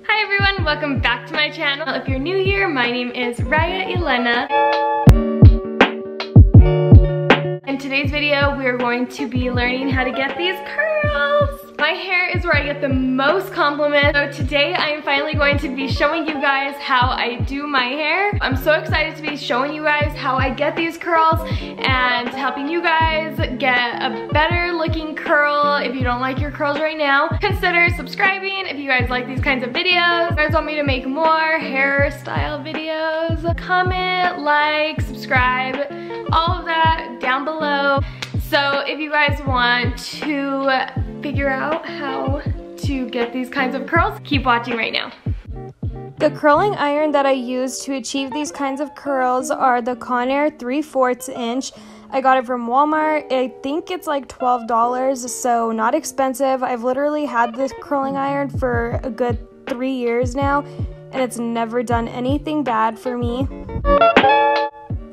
Hi everyone, welcome back to my channel. If you're new here, my name is Riah Elena. In today's video, we are going to be learning how to get these curls. My hair is where I get the most compliments, so today I am finally going to be showing you guys how I do my hair. I'm so excited to be showing you guys how I get these curls and helping you guys get a better looking curl. If you don't like your curls right now, consider subscribing if you guys like these kinds of videos. If you guys want me to make more hairstyle videos, comment, like, subscribe, all of that down below. So if you guys want to figure out how to get these kinds of curls, keep watching right now. The curling iron that I use to achieve these kinds of curls are the Conair 3/4 inch. I got it from Walmart. I think it's like $12, so not expensive. I've literally had this curling iron for a good 3 years now, and it's never done anything bad for me.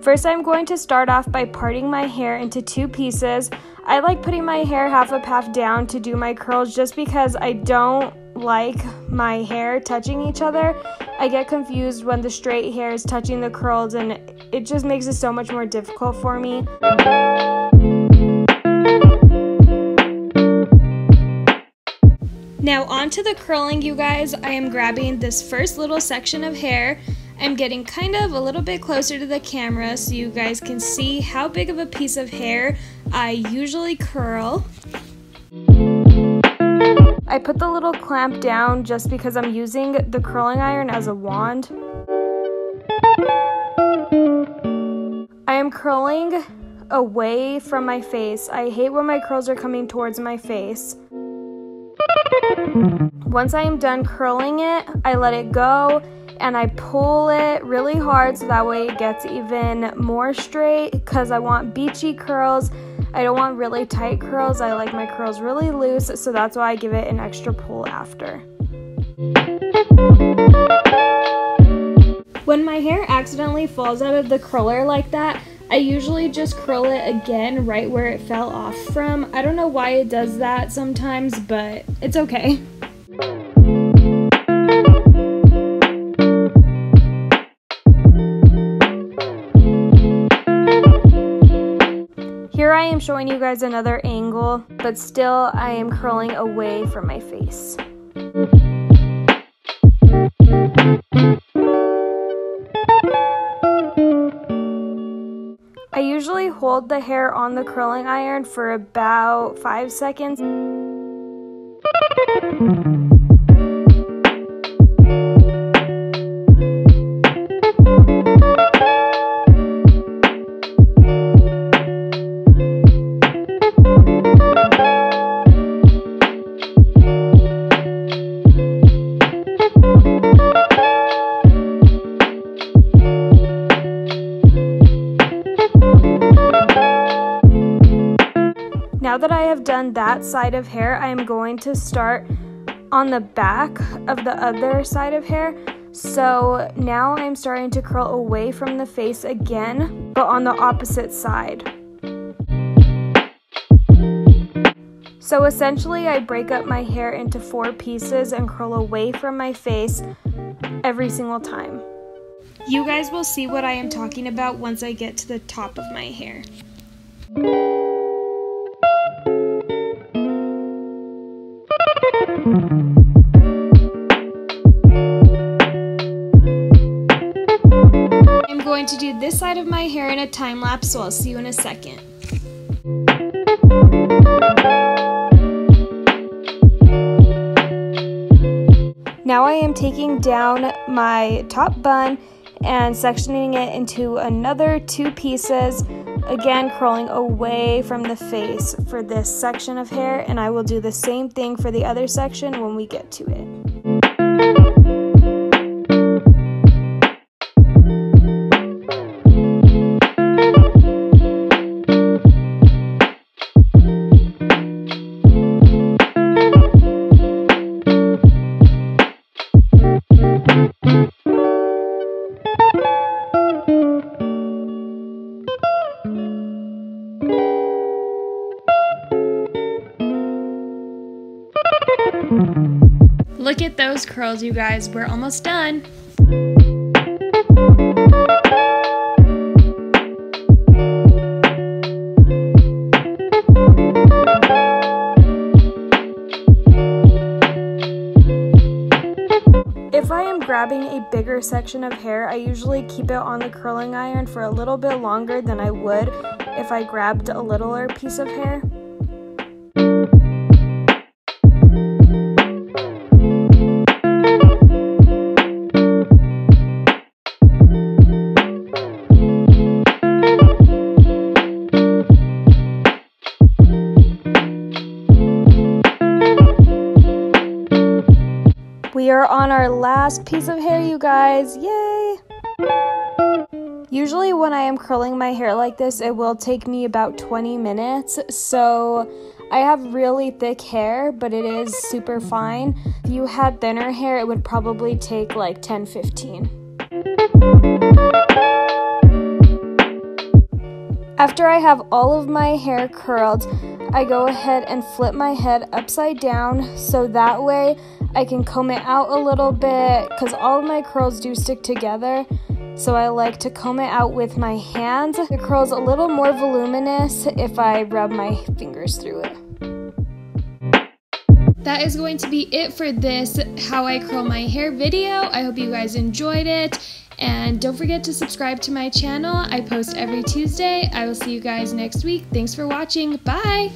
First, I'm going to start off by parting my hair into 2 pieces. I like putting my hair half up, half down to do my curls just because I don't like my hair touching each other. I get confused when the straight hair is touching the curls, and it just makes it so much more difficult for me. Now on to the curling, you guys. I am grabbing this first little section of hair. I'm getting kind of a little bit closer to the camera so you guys can see how big of a piece of hair I usually curl. I put the little clamp down just because I'm using the curling iron as a wand. I am curling away from my face. I hate when my curls are coming towards my face. Once I am done curling it, I let it go and I pull it really hard so that way it gets even more straight because I want beachy curls. I don't want really tight curls. I like my curls really loose, so that's why I give it an extra pull after. When my hair accidentally falls out of the curler like that, I usually just curl it again right where it fell off from. I don't know why it does that sometimes, but it's okay. Here I am showing you guys another angle, but still I am curling away from my face. I usually hold the hair on the curling iron for about 5 seconds. Now that I have done that side of hair, I am going to start on the back of the other side of hair. So now I'm starting to curl away from the face again, but on the opposite side. So essentially I break up my hair into 4 pieces and curl away from my face every single time. You guys will see what I am talking about once I get to the top of my hair. I'm going to do this side of my hair in a time lapse, so I'll see you in a second. Now I am taking down my top bun and sectioning it into another 2 pieces, again curling away from the face for this section of hair, and I will do the same thing for the other section when we get to it. Look those curls, you guys. We're almost done. If I am grabbing a bigger section of hair, I usually keep it on the curling iron for a little bit longer than I would if I grabbed a littler piece of hair. We are on our last piece of hair, you guys. Yay! Usually when I am curling my hair like this, it will take me about 20 minutes. So I have really thick hair, but it is super fine. If you had thinner hair, it would probably take like 10-15. After I have all of my hair curled, I go ahead and flip my head upside down so that way I can comb it out a little bit because all of my curls do stick together. So I like to comb it out with my hands. The curl's a little more voluminous if I rub my fingers through it. That is going to be it for this How I Curl My Hair video. I hope you guys enjoyed it. And don't forget to subscribe to my channel. I post every Tuesday. I will see you guys next week. Thanks for watching. Bye!